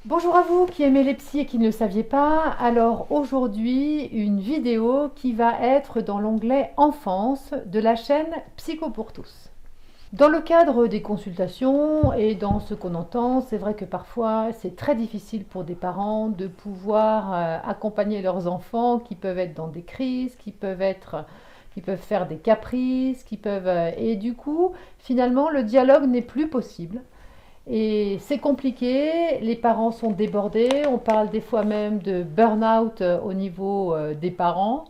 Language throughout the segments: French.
Bonjour à vous qui aimez les psys et qui ne le saviez pas. Alors aujourd'hui, une vidéo qui va être dans l'onglet Enfance de la chaîne Psycho pour tous. Dans le cadre des consultations et dans ce qu'on entend, c'est vrai que parfois c'est très difficile pour des parents de pouvoir accompagner leurs enfants qui peuvent être dans des crises, qui peuvent faire des caprices, et du coup, finalement, le dialogue n'est plus possible. Et c'est compliqué, les parents sont débordés, on parle des fois même de burn-out au niveau des parents.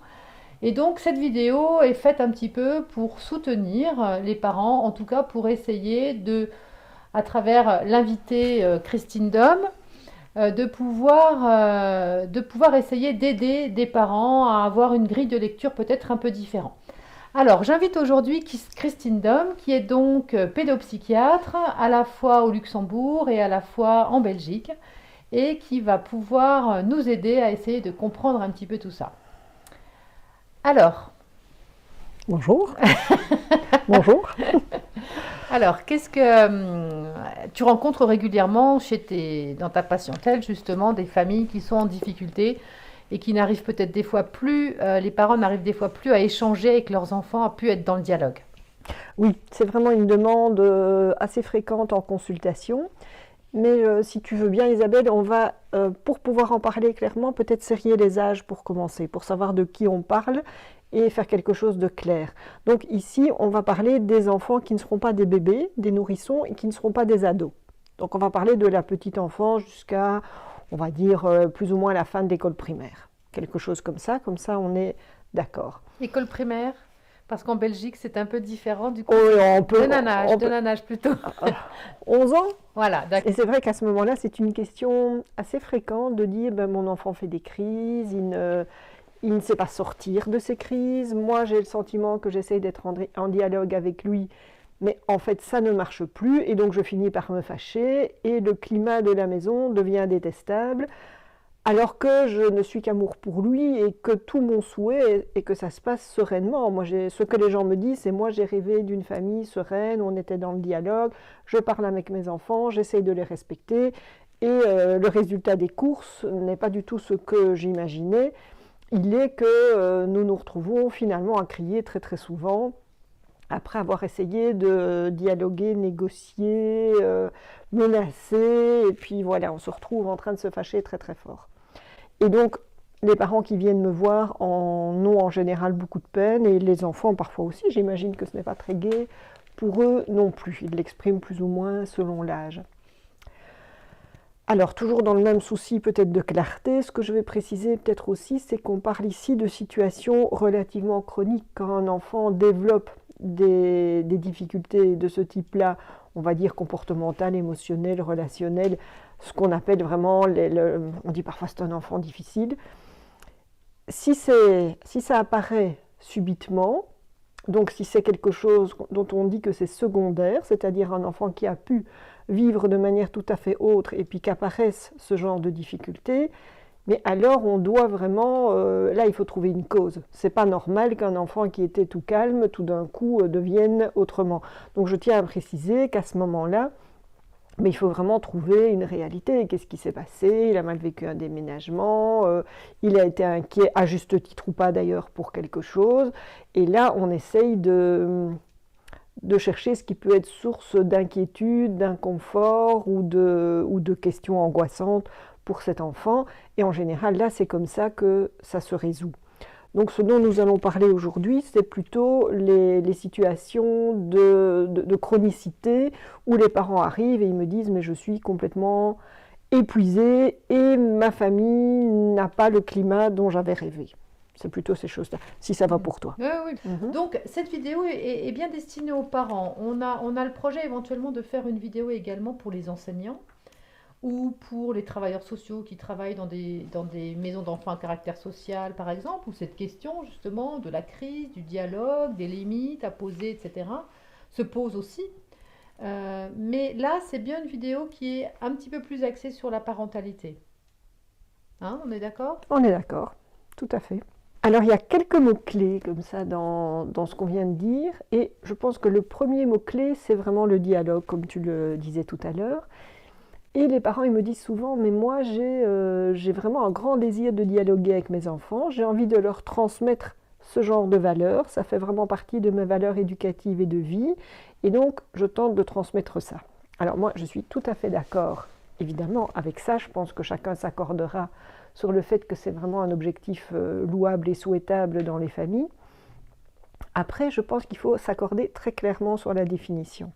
Et donc cette vidéo est faite un petit peu pour soutenir les parents, en tout cas pour essayer de, à travers l'invitée Christine Dom, de pouvoir essayer d'aider des parents à avoir une grille de lecture peut-être un peu différente. Alors, j'invite aujourd'hui Christine Dom, qui est donc pédopsychiatre, à la fois au Luxembourg et à la fois en Belgique, et qui va pouvoir nous aider à essayer de comprendre un petit peu tout ça. Alors, Bonjour. Bonjour. alors, qu'est-ce que tu rencontres régulièrement dans ta patientèle, justement, des familles qui sont en difficulté et qui n'arrivent peut-être des fois plus, les parents n'arrivent des fois plus à échanger avec leurs enfants, à plus être dans le dialogue. Oui, c'est vraiment une demande assez fréquente en consultation. Mais si tu veux bien, Isabelle, on va, pour pouvoir en parler clairement, peut-être serrer les âges pour commencer, pour savoir de qui on parle et faire quelque chose de clair. Donc ici, on va parler des enfants qui ne seront pas des bébés, des nourrissons, et qui ne seront pas des ados. Donc on va parler de la petite enfance jusqu'à, on va dire, plus ou moins la fin de l'école primaire. Quelque chose comme ça on est d'accord. École primaire, parce qu'en Belgique, c'est un peu différent du coup. On peut, De nanage plutôt. 11 ans. Voilà, d'accord. Et c'est vrai qu'à ce moment-là, c'est une question assez fréquente de dire ben, mon enfant fait des crises, il ne sait pas sortir de ces crises. Moi, j'ai le sentiment que j'essaye d'être en dialogue avec lui, mais en fait, ça ne marche plus. Et donc, je finis par me fâcher et le climat de la maison devient détestable. Alors que je ne suis qu'amour pour lui et que tout mon souhait est que ça se passe sereinement. Moi, ce que les gens me disent, c'est moi j'ai rêvé d'une famille sereine, on était dans le dialogue, je parle avec mes enfants, j'essaye de les respecter. Et le résultat des courses n'est pas du tout ce que j'imaginais. Il est que nous nous retrouvons finalement à crier très très souvent, après avoir essayé de dialoguer, négocier, menacer, et puis voilà, on se retrouve en train de se fâcher très très fort. Et donc, les parents qui viennent me voir ont en général beaucoup de peine, et les enfants parfois aussi, j'imagine que ce n'est pas très gai, pour eux non plus, ils l'expriment plus ou moins selon l'âge. Alors, toujours dans le même souci peut-être de clarté, ce que je vais préciser peut-être aussi, c'est qu'on parle ici de situations relativement chroniques. Quand un enfant développe des difficultés de ce type-là, on va dire comportementales, émotionnelles, relationnelles, ce qu'on appelle vraiment, on dit parfois c'est un enfant difficile. Si ça apparaît subitement, donc si c'est quelque chose dont on dit que c'est secondaire, c'est-à-dire un enfant qui a pu vivre de manière tout à fait autre et puis qu'apparaissent ce genre de difficultés, mais alors on doit vraiment, là il faut trouver une cause. C'est pas normal qu'un enfant qui était tout calme, tout d'un coup devienne autrement. Donc je tiens à préciser qu'à ce moment-là, mais il faut vraiment trouver une réalité. Qu'est-ce qui s'est passé? Il a mal vécu un déménagement, il a été inquiet, à juste titre ou pas d'ailleurs, pour quelque chose. Et là, on essaye de chercher ce qui peut être source d'inquiétude, d'inconfort ou de questions angoissantes pour cet enfant. Et en général, là, c'est comme ça que ça se résout. Donc ce dont nous allons parler aujourd'hui, c'est plutôt les situations de chronicité où les parents arrivent et ils me disent « mais je suis complètement épuisée et ma famille n'a pas le climat dont j'avais rêvé ». C'est plutôt ces choses-là, si ça va pour toi. Oui. Donc cette vidéo est bien destinée aux parents. On a le projet éventuellement de faire une vidéo également pour les enseignants ou pour les travailleurs sociaux qui travaillent dans des maisons d'enfants à caractère social, par exemple, où cette question justement de la crise, du dialogue, des limites à poser, etc., se pose aussi. Mais là, c'est bien une vidéo qui est un petit peu plus axée sur la parentalité. Hein, on est d'accord? On est d'accord, tout à fait. Alors il y a quelques mots-clés comme ça dans ce qu'on vient de dire, et je pense que le premier mot-clé, c'est vraiment le dialogue, comme tu le disais tout à l'heure. Et les parents, ils me disent souvent, mais moi, j'ai vraiment un grand désir de dialoguer avec mes enfants. J'ai envie de leur transmettre ce genre de valeurs. Ça fait vraiment partie de mes valeurs éducatives et de vie. Et donc, je tente de transmettre ça. Alors moi, je suis tout à fait d'accord, évidemment, avec ça. Je pense que chacun s'accordera sur le fait que c'est vraiment un objectif louable et souhaitable dans les familles. Après, je pense qu'il faut s'accorder très clairement sur la définition.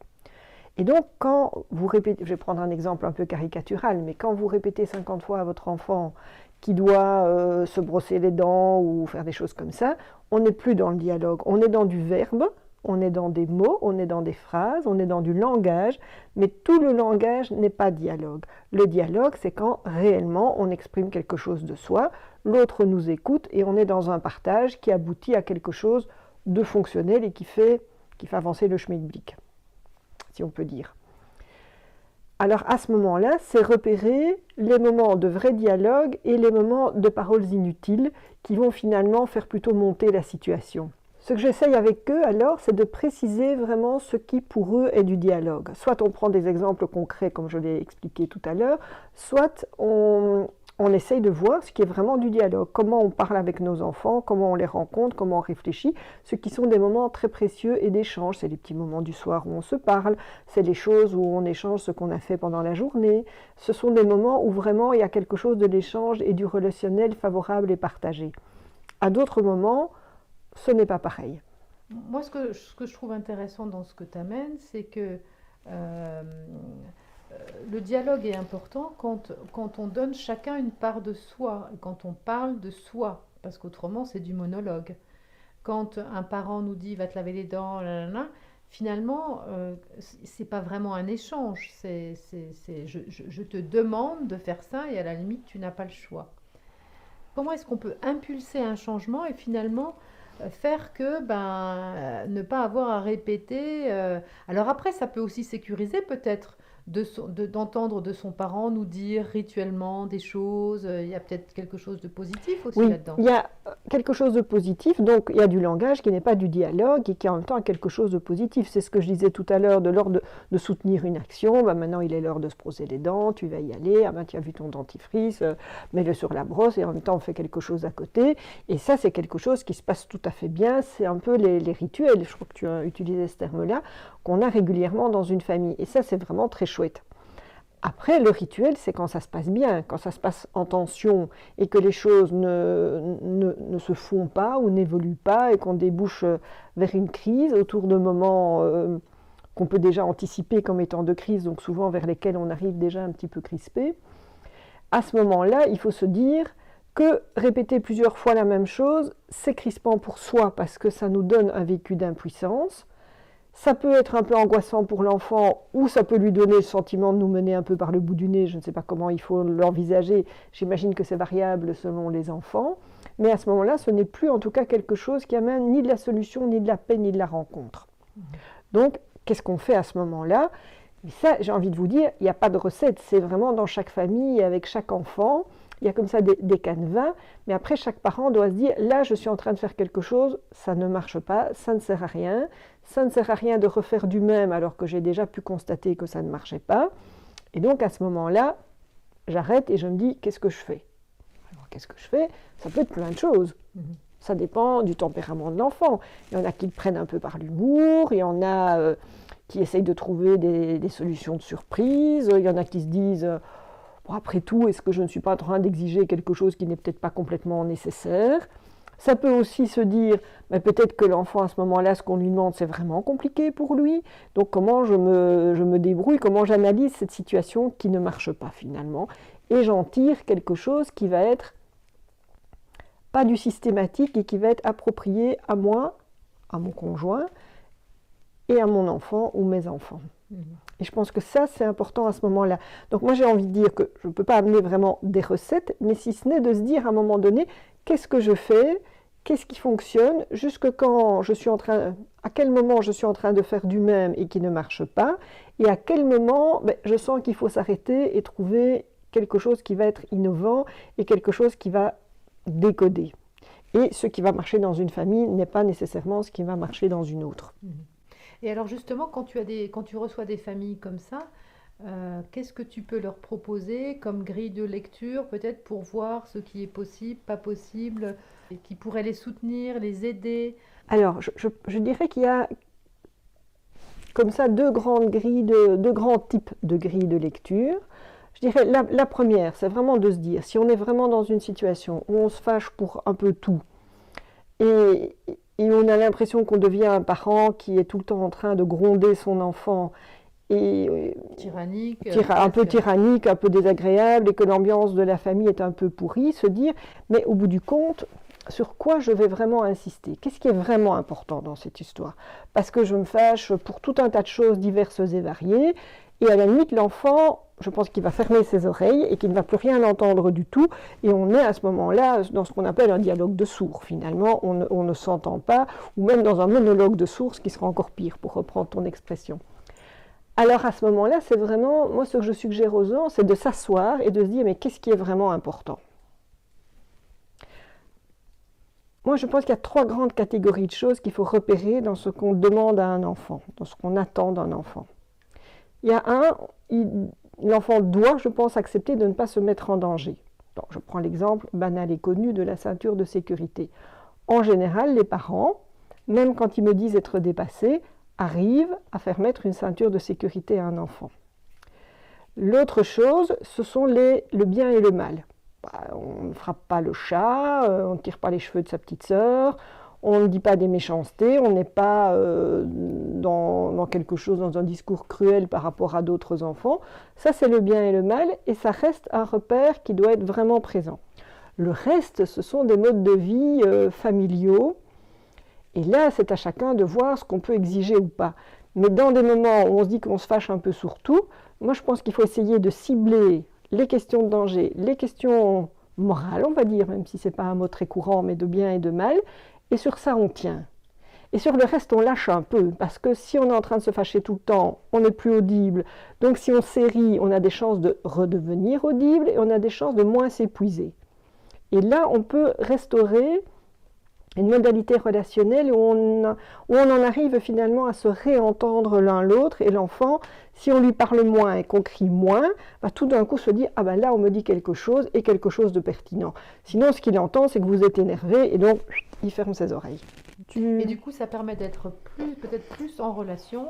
Et donc, quand vous répétez, je vais prendre un exemple un peu caricatural, mais quand vous répétez 50 fois à votre enfant qui doit se brosser les dents ou faire des choses comme ça, on n'est plus dans le dialogue, on est dans du verbe, on est dans des mots, on est dans des phrases, on est dans du langage, mais tout le langage n'est pas dialogue. Le dialogue, c'est quand réellement on exprime quelque chose de soi, l'autre nous écoute et on est dans un partage qui aboutit à quelque chose de fonctionnel et qui fait avancer le schmilblick, si on peut dire. Alors à ce moment-là, c'est repérer les moments de vrai dialogue et les moments de paroles inutiles qui vont finalement faire plutôt monter la situation. Ce que j'essaye avec eux alors, c'est de préciser vraiment ce qui pour eux est du dialogue. Soit on prend des exemples concrets comme je l'ai expliqué tout à l'heure, soit on essaye de voir ce qui est vraiment du dialogue, comment on parle avec nos enfants, comment on les rencontre, comment on réfléchit, ce qui sont des moments très précieux et d'échange. C'est les petits moments du soir où on se parle, c'est les choses où on échange ce qu'on a fait pendant la journée. Ce sont des moments où vraiment il y a quelque chose de l'échange et du relationnel favorable et partagé. À d'autres moments, ce n'est pas pareil. Moi, ce que je trouve intéressant dans ce que tu amènes, c'est que le dialogue est important quand on donne chacun une part de soi, quand on parle de soi, parce qu'autrement c'est du monologue. Quand un parent nous dit va te laver les dents, finalement c'est pas vraiment un échange, je te demande de faire ça et à la limite tu n'as pas le choix. Comment est-ce qu'on peut impulser un changement et finalement faire que ne pas avoir à répéter alors après ça peut aussi sécuriser peut-être d'entendre de son parent nous dire rituellement des choses, il y a peut-être quelque chose de positif aussi là-dedans. Il y a quelque chose de positif, donc il y a du langage qui n'est pas du dialogue et qui en même temps a quelque chose de positif. C'est ce que je disais tout à l'heure de l'ordre de soutenir une action. Maintenant il est l'heure de se brosser les dents, tu vas y aller, tu as vu ton dentifrice, mets-le sur la brosse et en même temps on fait quelque chose à côté. Et ça c'est quelque chose qui se passe tout à fait bien, c'est un peu les rituels, je crois que tu as utilisé ce terme-là, qu'on a régulièrement dans une famille. Et ça c'est vraiment très chouette. Après, le rituel, c'est quand ça se passe bien, quand ça se passe en tension et que les choses ne se font pas ou n'évoluent pas et qu'on débouche vers une crise autour de moments qu'on peut déjà anticiper comme étant de crise, donc souvent vers lesquels on arrive déjà un petit peu crispé. À ce moment-là, il faut se dire que répéter plusieurs fois la même chose, c'est crispant pour soi parce que ça nous donne un vécu d'impuissance. Ça peut être un peu angoissant pour l'enfant ou ça peut lui donner le sentiment de nous mener un peu par le bout du nez. Je ne sais pas comment il faut l'envisager. J'imagine que c'est variable selon les enfants. Mais à ce moment-là, ce n'est plus en tout cas quelque chose qui amène ni de la solution, ni de la paix, ni de la rencontre. Donc, qu'est-ce qu'on fait à ce moment-là? Et ça, j'ai envie de vous dire, il n'y a pas de recette. C'est vraiment dans chaque famille, avec chaque enfant. Il y a comme ça des canevas, mais après chaque parent doit se dire, là je suis en train de faire quelque chose, ça ne marche pas, ça ne sert à rien. Ça ne sert à rien de refaire du même alors que j'ai déjà pu constater que ça ne marchait pas. Et donc à ce moment-là, j'arrête et je me dis, qu'est-ce que je fais? Alors qu'est-ce que je fais? Ça peut être plein de choses. Ça dépend du tempérament de l'enfant. Il y en a qui le prennent un peu par l'humour, il y en a qui essayent de trouver des solutions de surprise, il y en a qui se disent... Bon, après tout, est-ce que je ne suis pas en train d'exiger quelque chose qui n'est peut-être pas complètement nécessaire? Ça peut aussi se dire, peut-être que l'enfant à ce moment-là, ce qu'on lui demande, c'est vraiment compliqué pour lui. Donc comment je me débrouille, comment j'analyse cette situation qui ne marche pas finalement. Et j'en tire quelque chose qui va être pas du systématique et qui va être approprié à moi, à mon conjoint et à mon enfant ou mes enfants. Et je pense que ça, c'est important à ce moment-là. Donc moi, j'ai envie de dire que je ne peux pas amener vraiment des recettes, mais si ce n'est de se dire à un moment donné, qu'est-ce que je fais, qu'est-ce qui fonctionne, jusque quand je suis à quel moment je suis en train de faire du même et qui ne marche pas, et à quel moment je sens qu'il faut s'arrêter et trouver quelque chose qui va être innovant et quelque chose qui va décoder. Et ce qui va marcher dans une famille n'est pas nécessairement ce qui va marcher dans une autre. Et alors justement, quand tu reçois des familles comme ça, qu'est-ce que tu peux leur proposer comme grille de lecture, peut-être pour voir ce qui est possible, pas possible, et qui pourrait les soutenir, les aider? Alors, je dirais qu'il y a comme ça deux grands types de grilles de lecture. Je dirais la première, c'est vraiment de se dire, si on est vraiment dans une situation où on se fâche pour un peu tout, et on a l'impression qu'on devient un parent qui est tout le temps en train de gronder son enfant, et Tyrannique, un peu tyrannique, un peu désagréable, et que l'ambiance de la famille est un peu pourrie, se dire, mais au bout du compte, sur quoi je vais vraiment insister? Qu'est-ce qui est vraiment important dans cette histoire? Parce que je me fâche pour tout un tas de choses diverses et variées, et à la limite, l'enfant, je pense qu'il va fermer ses oreilles et qu'il ne va plus rien entendre du tout, et on est à ce moment-là dans ce qu'on appelle un dialogue de sourds. Finalement, on ne s'entend pas, ou même dans un monologue de sourds, ce qui sera encore pire, pour reprendre ton expression. Alors à ce moment-là, c'est vraiment, moi ce que je suggère aux gens, c'est de s'asseoir et de se dire, mais qu'est-ce qui est vraiment important? Moi je pense qu'il y a trois grandes catégories de choses qu'il faut repérer dans ce qu'on demande à un enfant, dans ce qu'on attend d'un enfant. Il y a l'enfant doit, je pense, accepter de ne pas se mettre en danger. Donc, je prends l'exemple banal et connu de la ceinture de sécurité. En général, les parents, même quand ils me disent être dépassés, arrivent à faire mettre une ceinture de sécurité à un enfant. L'autre chose, ce sont le bien et le mal. On ne frappe pas le chat, on ne tire pas les cheveux de sa petite sœur, on ne dit pas des méchancetés, on n'est pas dans quelque chose, dans un discours cruel par rapport à d'autres enfants. Ça, c'est le bien et le mal, et ça reste un repère qui doit être vraiment présent. Le reste, ce sont des modes de vie familiaux, et là, c'est à chacun de voir ce qu'on peut exiger ou pas. Mais dans des moments où on se dit qu'on se fâche un peu sur tout, moi je pense qu'il faut essayer de cibler les questions de danger, les questions morales, on va dire, même si ce n'est pas un mot très courant, mais de bien et de mal, et sur ça on tient. Et sur le reste, on lâche un peu, parce que si on est en train de se fâcher tout le temps, on n'est plus audible. Donc si on s'érit, on a des chances de redevenir audible, et on a des chances de moins s'épuiser. Et là, on peut restaurer une modalité relationnelle où on en arrive finalement à se réentendre l'un l'autre, et l'enfant, si on lui parle moins et qu'on crie moins, va tout d'un coup se dire « Ah ben là, on me dit quelque chose, et quelque chose de pertinent ». Sinon, ce qu'il entend, c'est que vous êtes énervé, et donc, il ferme ses oreilles. Et du coup, ça permet d'être peut-être plus en relation,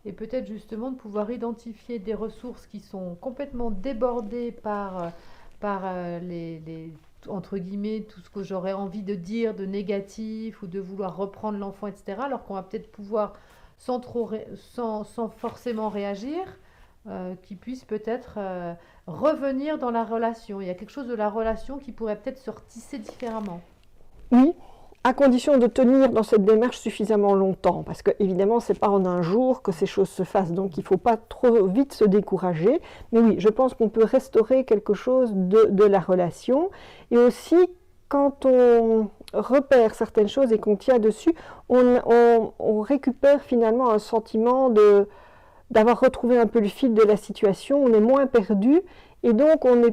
et peut-être justement de pouvoir identifier des ressources qui sont complètement débordées par les entre guillemets, tout ce que j'aurais envie de dire de négatif ou de vouloir reprendre l'enfant, etc. Alors qu'on va peut-être pouvoir, sans forcément réagir, qui puisse peut-être revenir dans la relation. Il y a quelque chose de la relation qui pourrait peut-être se retisser différemment. Oui, à condition de tenir dans cette démarche suffisamment longtemps, parce que évidemment c'est pas en un jour que ces choses se fassent, donc il ne faut pas trop vite se décourager, mais oui, je pense qu'on peut restaurer quelque chose de la relation, et aussi quand on repère certaines choses et qu'on tient dessus, on récupère finalement un sentiment d'avoir retrouvé un peu le fil de la situation, on est moins perdu, et donc on est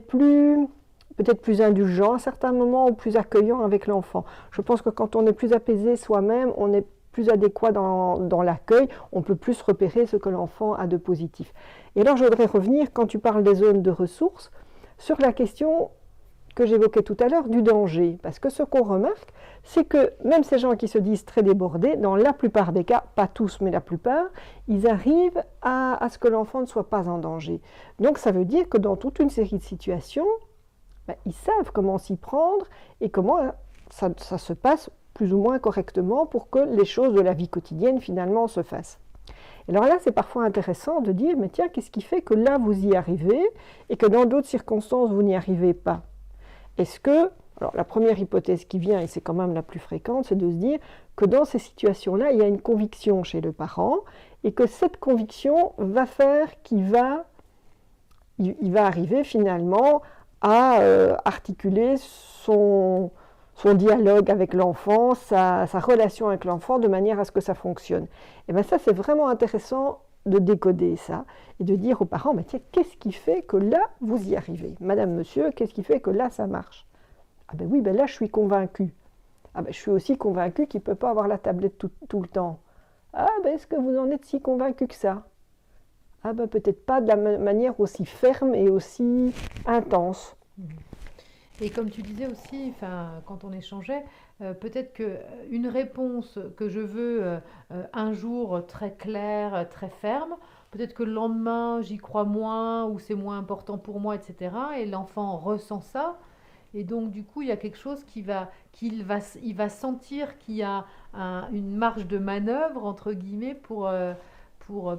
peut-être plus indulgent à certains moments ou plus accueillant avec l'enfant. Je pense que quand on est plus apaisé soi-même, on est plus adéquat dans l'accueil, on peut plus repérer ce que l'enfant a de positif. Et alors je voudrais revenir, quand tu parles des zones de ressources, sur la question que j'évoquais tout à l'heure du danger. Parce que ce qu'on remarque, c'est que même ces gens qui se disent très débordés, dans la plupart des cas, pas tous mais la plupart, ils arrivent à ce que l'enfant ne soit pas en danger. Donc ça veut dire que dans toute une série de situations, ils savent comment s'y prendre et comment ça se passe plus ou moins correctement pour que les choses de la vie quotidienne finalement se fassent. Et alors là, c'est parfois intéressant de dire, mais tiens, qu'est-ce qui fait que là vous y arrivez et que dans d'autres circonstances vous n'y arrivez pas? Est-ce que, alors la première hypothèse qui vient, et c'est quand même la plus fréquente, c'est de se dire que dans ces situations-là, il y a une conviction chez le parent et que cette conviction va faire qu'il va arriver finalement à articuler son dialogue avec l'enfant, sa relation avec l'enfant, de manière à ce que ça fonctionne. Et bien ça, c'est vraiment intéressant de décoder ça, et de dire aux parents, tiens, qu'est-ce qui fait que là, vous y arrivez? Madame, monsieur, qu'est-ce qui fait que là, ça marche? Ah ben oui, là, je suis convaincue. Ah ben je suis aussi convaincue qu'il ne peut pas avoir la tablette tout le temps. Ah ben est-ce que vous en êtes si convaincu que ça? Ah ben peut-être pas de la manière aussi ferme et aussi intense. Et comme tu disais aussi, enfin, quand on échangeait, peut-être qu'une réponse que je veux un jour très claire, très ferme, peut-être que le lendemain j'y crois moins ou c'est moins important pour moi, etc. Et l'enfant ressent ça. Et donc du coup, il y a quelque chose il va sentir qu'il y a une marge de manœuvre entre guillemets pour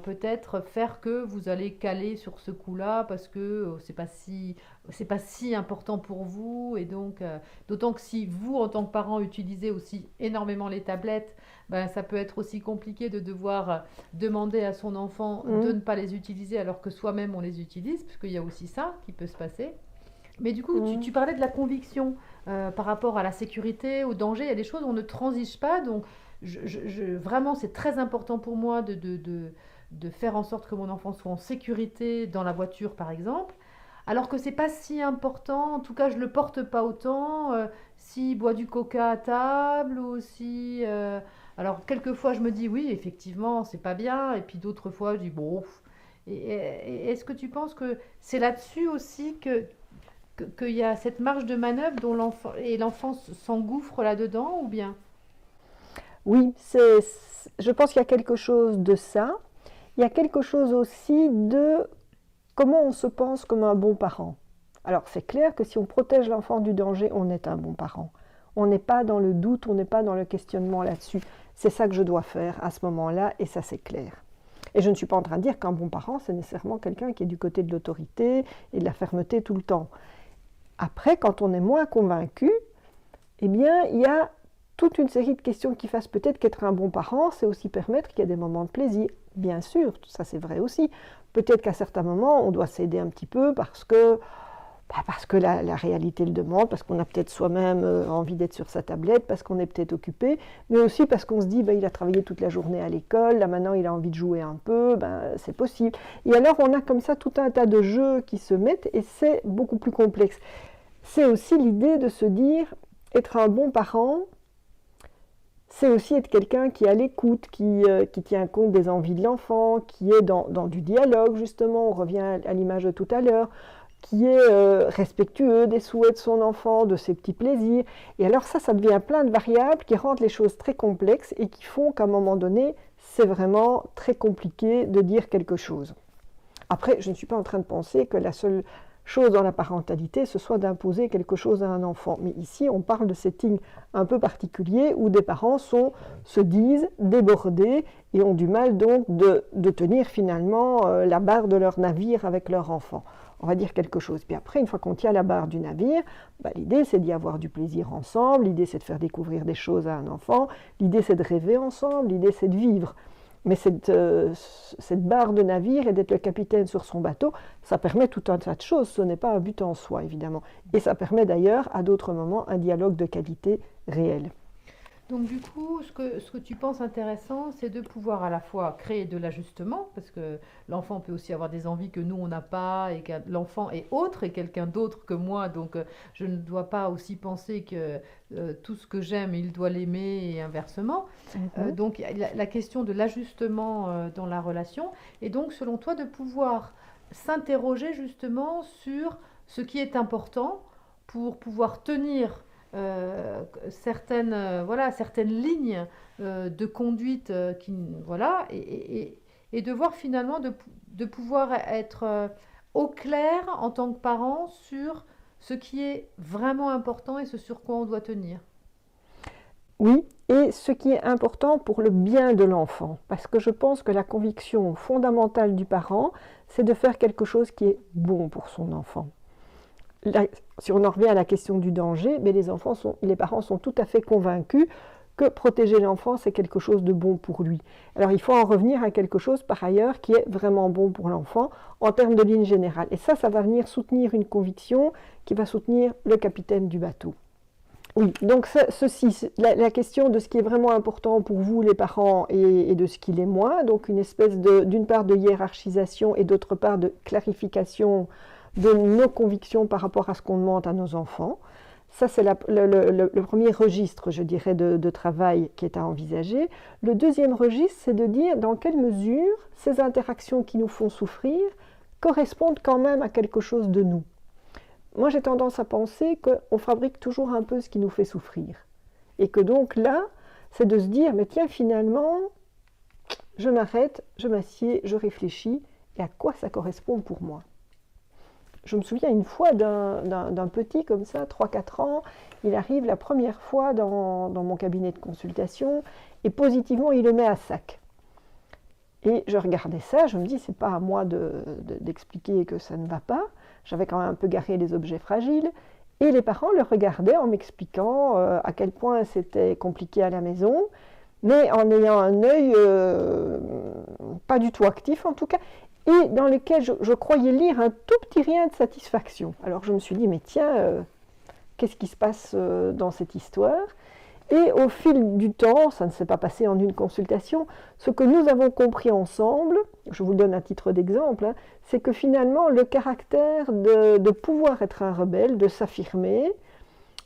peut-être faire que vous allez caler sur ce coup-là parce que c'est pas si important pour vous et donc d'autant que si vous en tant que parent utilisez aussi énormément les tablettes, ben, ça peut être aussi compliqué de devoir demander à son enfant de ne pas les utiliser alors que soi-même on les utilise, puisqu'il y a aussi ça qui peut se passer. Mais du coup, tu parlais de la conviction par rapport à la sécurité, au danger. Il y a des choses où on ne transige pas. Donc, vraiment, c'est très important pour moi de faire en sorte que mon enfant soit en sécurité dans la voiture, par exemple. Alors que c'est pas si important, en tout cas, je le porte pas autant s'il boit du coca à table ou si. Alors, quelquefois, je me dis oui, effectivement, c'est pas bien. Et puis d'autres fois, je dis bon. Et est-ce que tu penses que c'est là-dessus aussi qu'il y a cette marge de manœuvre dont l'enfant s'engouffre là-dedans ou bien? Oui, je pense qu'il y a quelque chose de ça. Il y a quelque chose aussi de comment on se pense comme un bon parent. Alors c'est clair que si on protège l'enfant du danger, on est un bon parent. On n'est pas dans le doute, on n'est pas dans le questionnement là-dessus. C'est ça que je dois faire à ce moment-là et ça c'est clair. Et je ne suis pas en train de dire qu'un bon parent, c'est nécessairement quelqu'un qui est du côté de l'autorité et de la fermeté tout le temps. Après, quand on est moins convaincu, eh bien, il y a toute une série de questions qui fassent peut-être qu'être un bon parent, c'est aussi permettre qu'il y ait des moments de plaisir. Bien sûr, ça c'est vrai aussi. Peut-être qu'à certains moments, on doit s'aider un petit peu parce que la réalité le demande, parce qu'on a peut-être soi-même envie d'être sur sa tablette, parce qu'on est peut-être occupé, mais aussi parce qu'on se dit, il a travaillé toute la journée à l'école, là maintenant il a envie de jouer un peu, c'est possible. Et alors on a comme ça tout un tas de jeux qui se mettent et c'est beaucoup plus complexe. C'est aussi l'idée de se dire, être un bon parent, c'est aussi être quelqu'un qui est à l'écoute, qui tient compte des envies de l'enfant, qui est dans du dialogue justement, on revient à l'image de tout à l'heure, qui est respectueux des souhaits de son enfant, de ses petits plaisirs. Et alors ça devient plein de variables qui rendent les choses très complexes et qui font qu'à un moment donné, c'est vraiment très compliqué de dire quelque chose. Après, je ne suis pas en train de penser que la seule chose dans la parentalité, ce soit d'imposer quelque chose à un enfant. Mais ici, on parle de settings un peu particuliers où des parents se disent débordés et ont du mal donc de tenir finalement la barre de leur navire avec leur enfant. On va dire quelque chose. Puis après, une fois qu'on tient la barre du navire, l'idée c'est d'y avoir du plaisir ensemble, l'idée c'est de faire découvrir des choses à un enfant, l'idée c'est de rêver ensemble, l'idée c'est de vivre. Mais cette barre de navire et d'être le capitaine sur son bateau, ça permet tout un tas de choses. Ce n'est pas un but en soi, évidemment. Et ça permet d'ailleurs, à d'autres moments, un dialogue de qualité réel. Donc du coup, ce que tu penses intéressant, c'est de pouvoir à la fois créer de l'ajustement, parce que l'enfant peut aussi avoir des envies que nous, on n'a pas, et que l'enfant est autre et quelqu'un d'autre que moi, donc je ne dois pas aussi penser que tout ce que j'aime, il doit l'aimer et inversement. Donc la question de l'ajustement dans la relation, et donc selon toi, de pouvoir s'interroger justement sur ce qui est important pour pouvoir tenir certaines lignes de conduite et de voir finalement de pouvoir être au clair en tant que parent sur ce qui est vraiment important et ce sur quoi on doit tenir. Oui, et ce qui est important pour le bien de l'enfant, parce que je pense que la conviction fondamentale du parent, c'est de faire quelque chose qui est bon pour son enfant. Si on en revient à la question du danger, mais les parents sont tout à fait convaincus que protéger l'enfant, c'est quelque chose de bon pour lui. Alors il faut en revenir à quelque chose par ailleurs qui est vraiment bon pour l'enfant en termes de ligne générale. Et ça va venir soutenir une conviction qui va soutenir le capitaine du bateau. Oui, donc la question de ce qui est vraiment important pour vous les parents et de ce qui l'est moins, donc une espèce d'une part de hiérarchisation et d'autre part de clarification de nos convictions par rapport à ce qu'on demande à nos enfants. Ça, c'est le premier registre, je dirais, de travail qui est à envisager. Le deuxième registre, c'est de dire dans quelle mesure ces interactions qui nous font souffrir correspondent quand même à quelque chose de nous. Moi, j'ai tendance à penser qu'on fabrique toujours un peu ce qui nous fait souffrir. Et que donc là, c'est de se dire, mais tiens, finalement, je m'arrête, je m'assieds, je réfléchis, et à quoi ça correspond pour moi. Je me souviens une fois d'un petit comme ça, 3-4 ans, il arrive la première fois dans mon cabinet de consultation, et positivement, il le met à sac. Et je regardais ça, je me dis, c'est pas à moi d'expliquer que ça ne va pas. J'avais quand même un peu garé les objets fragiles. Et les parents le regardaient en m'expliquant à quel point c'était compliqué à la maison, mais en ayant un œil pas du tout actif en tout cas, et dans lequel je croyais lire un tout petit rien de satisfaction. Alors je me suis dit, mais tiens, qu'est-ce qui se passe dans cette histoire ? Et au fil du temps, ça ne s'est pas passé en une consultation, ce que nous avons compris ensemble, je vous donne un titre d'exemple, hein, c'est que finalement le caractère de pouvoir être un rebelle, de s'affirmer,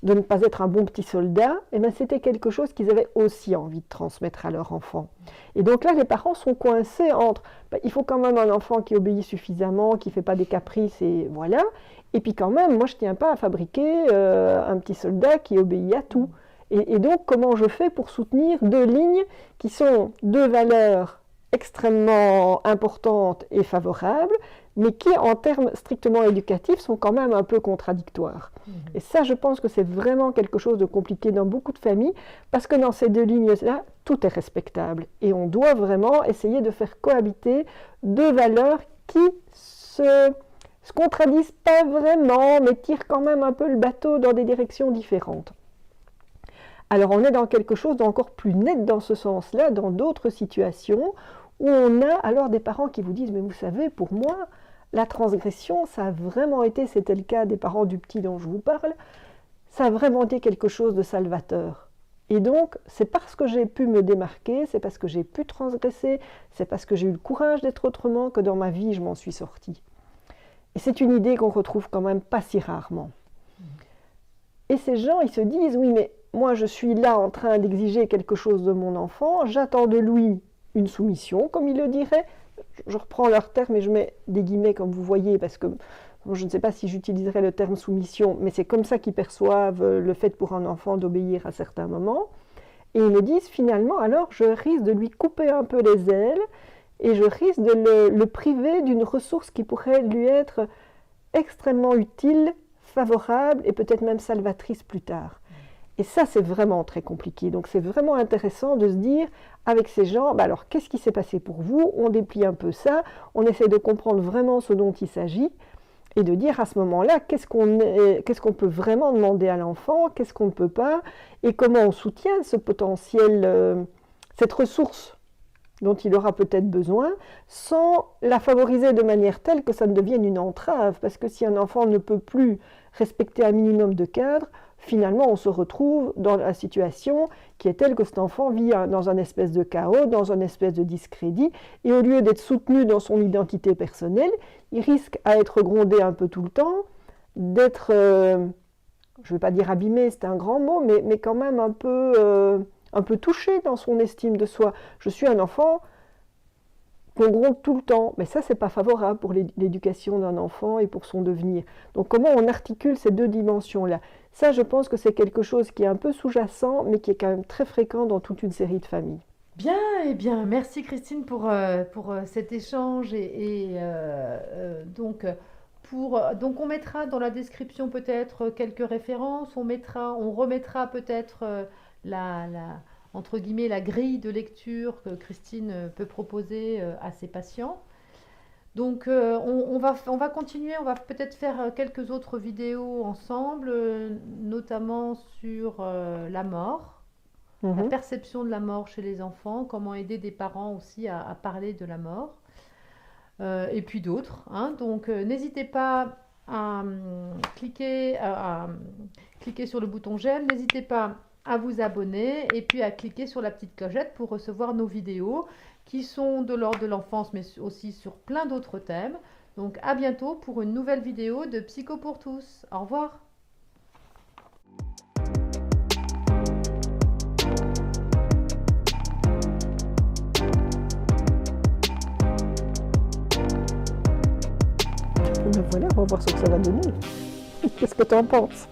de ne pas être un bon petit soldat, eh bien, c'était quelque chose qu'ils avaient aussi envie de transmettre à leur enfant. Et donc là, les parents sont coincés entre, il faut quand même un enfant qui obéit suffisamment, qui ne fait pas des caprices, et voilà. Et puis quand même, moi je ne tiens pas à fabriquer un petit soldat qui obéit à tout. Et donc, comment je fais pour soutenir deux lignes qui sont deux valeurs extrêmement importantes et favorables, mais qui, en termes strictement éducatifs, sont quand même un peu contradictoires. Et ça, je pense que c'est vraiment quelque chose de compliqué dans beaucoup de familles, parce que dans ces deux lignes-là, tout est respectable. Et on doit vraiment essayer de faire cohabiter deux valeurs qui se contradisent pas vraiment, mais tirent quand même un peu le bateau dans des directions différentes. Alors on est dans quelque chose d'encore plus net dans ce sens-là, dans d'autres situations, où on a alors des parents qui vous disent « mais vous savez, pour moi, la transgression, ça a vraiment été, c'était le cas des parents du petit dont je vous parle, ça a vraiment été quelque chose de salvateur. Et donc, c'est parce que j'ai pu me démarquer, c'est parce que j'ai pu transgresser, c'est parce que j'ai eu le courage d'être autrement que dans ma vie, je m'en suis sortie. » Et c'est une idée qu'on retrouve quand même pas si rarement. Et ces gens, ils se disent « oui, mais moi, je suis là en train d'exiger quelque chose de mon enfant, j'attends de lui une soumission, comme il le dirait. » Je reprends leur terme et je mets des guillemets, comme vous voyez, parce que je ne sais pas si j'utiliserai le terme soumission, mais c'est comme ça qu'ils perçoivent le fait pour un enfant d'obéir à certains moments. Et ils me disent finalement, alors je risque de lui couper un peu les ailes et je risque de le priver d'une ressource qui pourrait lui être extrêmement utile, favorable et peut-être même salvatrice plus tard. Et ça, c'est vraiment très compliqué. Donc, c'est vraiment intéressant de se dire, avec ces gens, alors, qu'est-ce qui s'est passé pour vous? On déplie un peu ça, on essaie de comprendre vraiment ce dont il s'agit, et de dire à ce moment-là, qu'est-ce qu'on peut vraiment demander à l'enfant, qu'est-ce qu'on ne peut pas, et comment on soutient ce potentiel, cette ressource dont il aura peut-être besoin, sans la favoriser de manière telle que ça ne devienne une entrave. Parce que si un enfant ne peut plus respecter un minimum de cadre, finalement, on se retrouve dans la situation qui est telle que cet enfant vit dans un espèce de chaos, dans un espèce de discrédit, et au lieu d'être soutenu dans son identité personnelle, il risque à être grondé un peu tout le temps, d'être, je ne vais pas dire abîmé, c'est un grand mot, mais quand même un peu touché dans son estime de soi. Je suis un enfant qu'on gronde tout le temps, mais ça, c'est pas favorable pour l'éducation d'un enfant et pour son devenir. Donc, comment on articule ces deux dimensions-là? Ça, je pense que c'est quelque chose qui est un peu sous-jacent, mais qui est quand même très fréquent dans toute une série de familles. Bien, eh bien, merci Christine pour cet échange donc on mettra dans la description peut-être quelques références, on remettra peut-être entre guillemets la grille de lecture que Christine peut proposer à ses patients. Donc on va continuer, on va peut-être faire quelques autres vidéos ensemble, notamment sur la mort, la perception de la mort chez les enfants, comment aider des parents aussi à parler de la mort, et puis d'autres. Donc n'hésitez pas à cliquer sur le bouton j'aime, n'hésitez pas à vous abonner et puis à cliquer sur la petite clochette pour recevoir nos vidéos qui sont de l'ordre de l'enfance mais aussi sur plein d'autres thèmes. Donc à bientôt pour une nouvelle vidéo de Psycho pour tous. Au revoir. Voilà, on va voir ce que ça va donner. Qu'est-ce que tu en penses?